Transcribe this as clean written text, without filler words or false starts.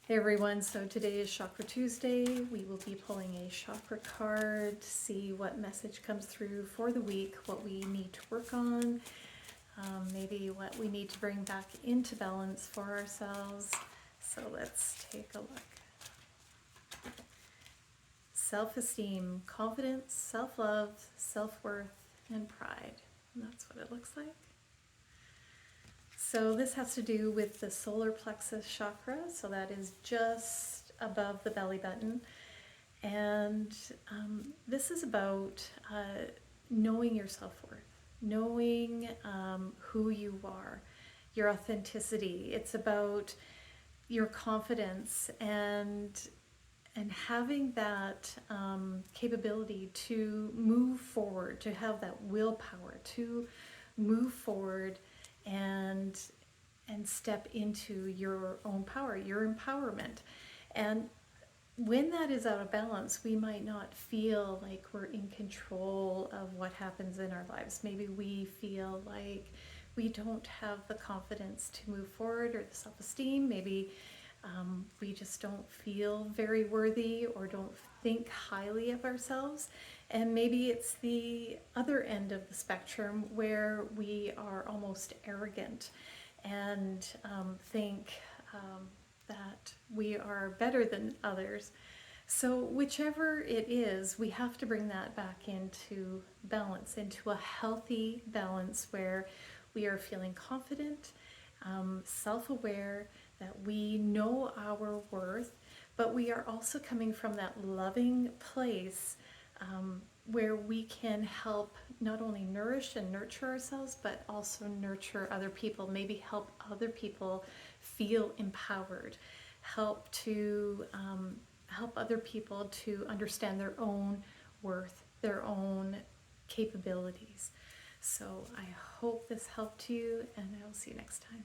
Hey everyone, so today is Chakra Tuesday. We will be pulling a chakra card to see what message comes through for the week, what we need to work on, maybe what we need to bring back into balance for ourselves. So let's take a look. Self-esteem, confidence, self-love, self-worth, and pride. And that's what it looks like. So this has to do with the solar plexus chakra, so that is just above the belly button. And this is about knowing your self-worth, knowing who you are, your authenticity. It's about your confidence and having that capability to move forward, to have that willpower, to move forward and step into your own power, your empowerment. And when that is out of balance, we might not feel like we're in control of what happens in our lives. Maybe we feel like we don't have the confidence to move forward or the self-esteem. Maybe we just don't feel very worthy or don't think highly of ourselves. And maybe it's the other end of the spectrum where we are almost arrogant and think that we are better than others. So whichever it is, we have to bring that back into balance, into a healthy balance where we are feeling confident, self-aware, that we know our worth, but we are also coming from that loving place where we can help not only nourish and nurture ourselves, but also nurture other people, maybe help other people feel empowered, help other people to understand their own worth, their own capabilities. So I hope this helped you, and I will see you next time.